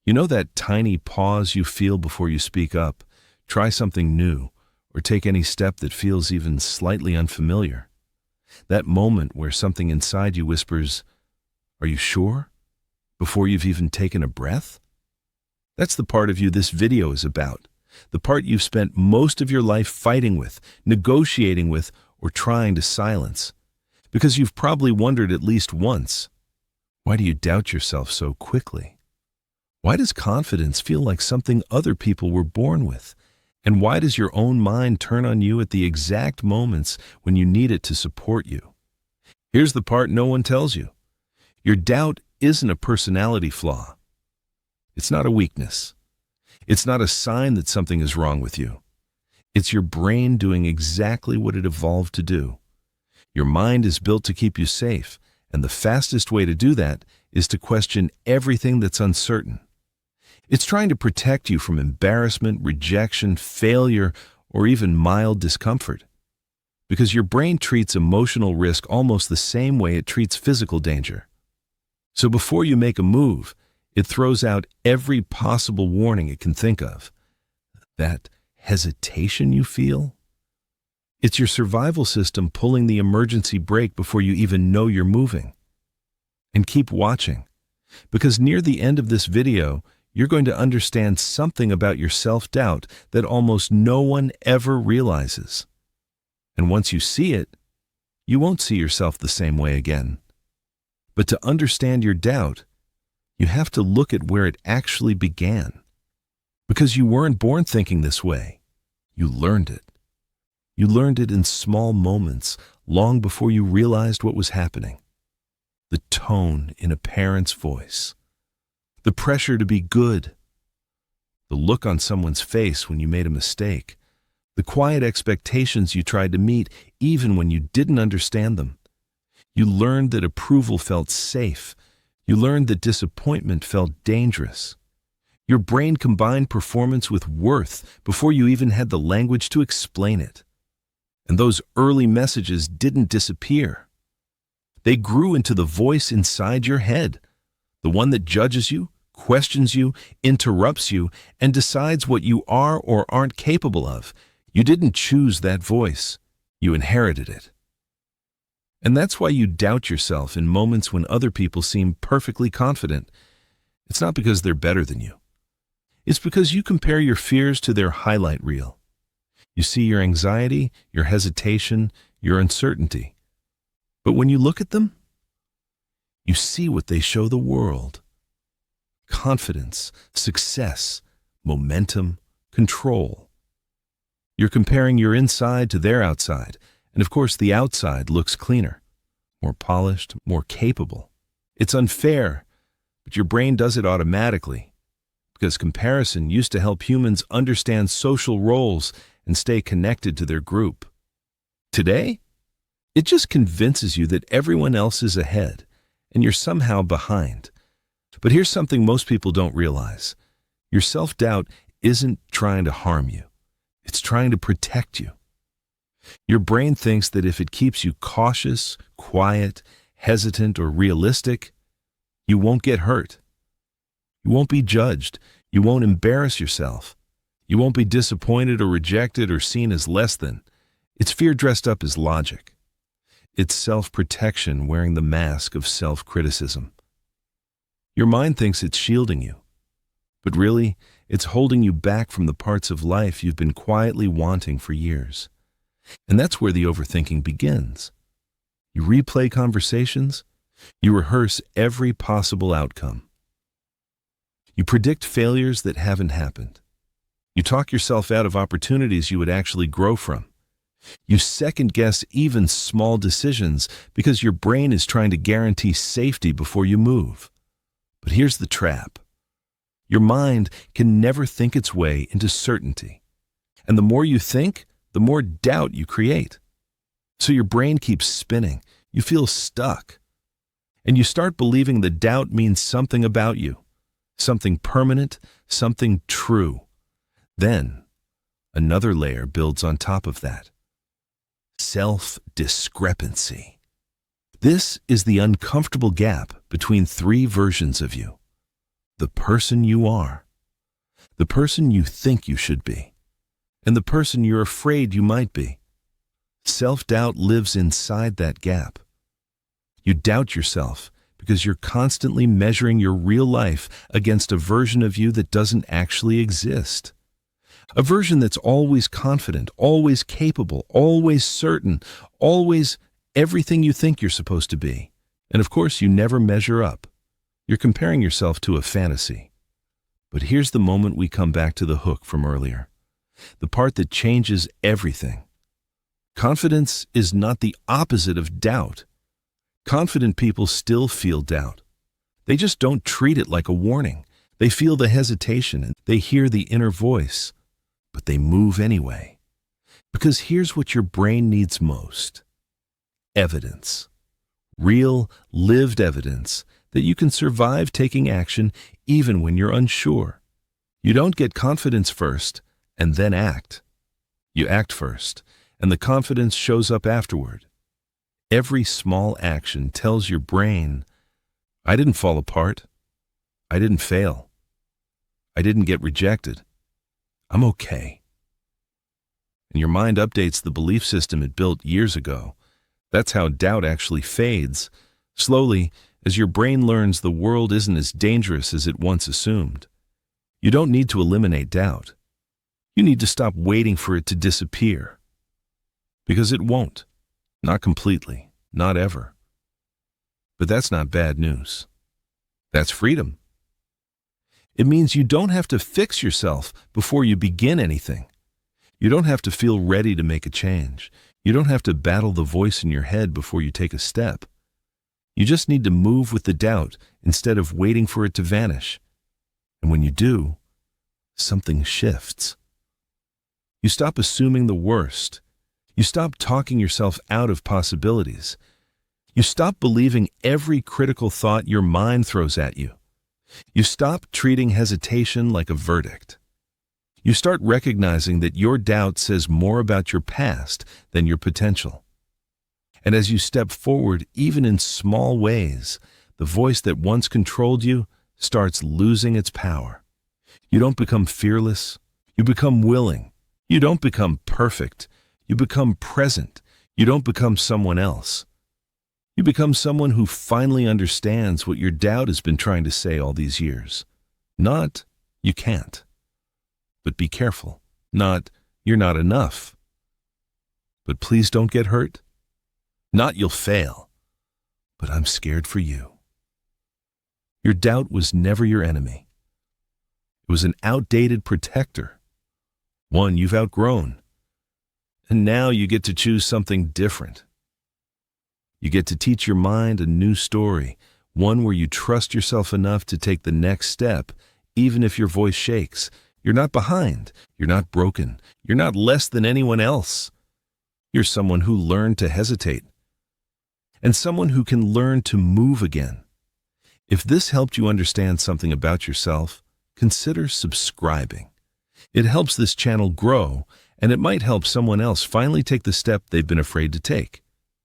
You know that tiny pause you feel before you speak up, try something new, or take any step that feels even slightly unfamiliar? That moment where something inside you whispers, "Are you sure?" before you've even taken a breath? That's the part of you this video is about. The part you've spent most of your life fighting with, negotiating with, or trying to silence. Because you've probably wondered at least once, why do you doubt yourself so quickly? Why does confidence feel like something other people were born with? And why does your own mind turn on you at the exact moments when you need it to support you? Here's the part no one tells you. Your doubt isn't a personality flaw. It's not a weakness. It's not a sign that something is wrong with you. It's your brain doing exactly what it evolved to do. Your mind is built to keep you safe, and the fastest way to do that is to question everything that's uncertain. It's trying to protect you from embarrassment, rejection, failure, or even mild discomfort. Because your brain treats emotional risk almost the same way it treats physical danger. So before you make a move, it throws out every possible warning it can think of. That hesitation you feel? It's your survival system pulling the emergency brake before you even know you're moving. And keep watching, because near the end of this video, you're going to understand something about your self-doubt that almost no one ever realizes. And once you see it, you won't see yourself the same way again. But to understand your doubt, you have to look at where it actually began. Because you weren't born thinking this way. You learned it. You learned it in small moments, long before you realized what was happening. The tone in a parent's voice. The pressure to be good. The look on someone's face when you made a mistake. The quiet expectations you tried to meet even when you didn't understand them. You learned that approval felt safe. You learned that disappointment felt dangerous. Your brain combined performance with worth before you even had the language to explain it. And those early messages didn't disappear. They grew into the voice inside your head, the one that judges you, questions you, interrupts you, and decides what you are or aren't capable of. You didn't choose that voice. You inherited it. And that's why you doubt yourself in moments when other people seem perfectly confident. It's not because they're better than you. It's because you compare your fears to their highlight reel. You see your anxiety, your hesitation, your uncertainty. But when you look at them, you see what they show the world. Confidence, success, momentum, control. You're comparing your inside to their outside, and of course the outside looks cleaner, more polished, more capable. It's unfair, but your brain does it automatically, because comparison used to help humans understand social roles and stay connected to their group. Today, it just convinces you that everyone else is ahead, and you're somehow behind. But here's something most people don't realize. Your self-doubt isn't trying to harm you. It's trying to protect you. Your brain thinks that if it keeps you cautious, quiet, hesitant, or realistic, you won't get hurt. You won't be judged. You won't embarrass yourself. You won't be disappointed or rejected or seen as less than. It's fear dressed up as logic. It's self-protection wearing the mask of self-criticism. Your mind thinks it's shielding you, but really, it's holding you back from the parts of life you've been quietly wanting for years. And that's where the overthinking begins. You replay conversations. You rehearse every possible outcome. You predict failures that haven't happened. You talk yourself out of opportunities you would actually grow from. You second-guess even small decisions because your brain is trying to guarantee safety before you move. But here's the trap. Your mind can never think its way into certainty. And the more you think, the more doubt you create. So your brain keeps spinning. You feel stuck. And you start believing that doubt means something about you, something permanent, something true. Then, another layer builds on top of that. Self-discrepancy. This is the uncomfortable gap between three versions of you. the person you are, the person you think you should be, and the person you're afraid you might be. Self-doubt lives inside that gap. You doubt yourself because you're constantly measuring your real life against a version of you that doesn't actually exist. A version that's always confident, always capable, always certain, always everything you think you're supposed to be. And of course, you never measure up. You're comparing yourself to a fantasy. But here's the moment we come back to the hook from earlier. The part that changes everything. Confidence is not the opposite of doubt. Confident people still feel doubt. They just don't treat it like a warning. They feel the hesitation and they hear the inner voice, but they move anyway. Because here's what your brain needs most: evidence. Real, lived evidence that you can survive taking action even when you're unsure. You don't get confidence first and then act. You act first, and the confidence shows up afterward. Every small action tells your brain, I didn't fall apart. I didn't fail. I didn't get rejected. I'm okay. And your mind updates the belief system it built years ago. That's how doubt actually fades, slowly, as your brain learns the world isn't as dangerous as it once assumed. You don't need to eliminate doubt. You need to stop waiting for it to disappear. Because it won't. Not completely. Not ever. But that's not bad news. That's freedom. It means you don't have to fix yourself before you begin anything. You don't have to feel ready to make a change. You don't have to battle the voice in your head before you take a step. You just need to move with the doubt instead of waiting for it to vanish. And when you do, something shifts. You stop assuming the worst. You stop talking yourself out of possibilities. You stop believing every critical thought your mind throws at you. You stop treating hesitation like a verdict. You start recognizing that your doubt says more about your past than your potential. And as you step forward, even in small ways, the voice that once controlled you starts losing its power. You don't become fearless. You become willing. You don't become perfect. You become present. You don't become someone else. You become someone who finally understands what your doubt has been trying to say all these years. Not, you can't. But be careful. Not, you're not enough. But please don't get hurt. Not, you'll fail. But I'm scared for you. Your doubt was never your enemy. It was an outdated protector. One you've outgrown. And now you get to choose something different. You get to teach your mind a new story, one where you trust yourself enough to take the next step, even if your voice shakes. You're not behind. You're not broken. You're not less than anyone else. You're someone who learned to hesitate, and someone who can learn to move again. If this helped you understand something about yourself, consider subscribing. It helps this channel grow, and it might help someone else finally take the step they've been afraid to take.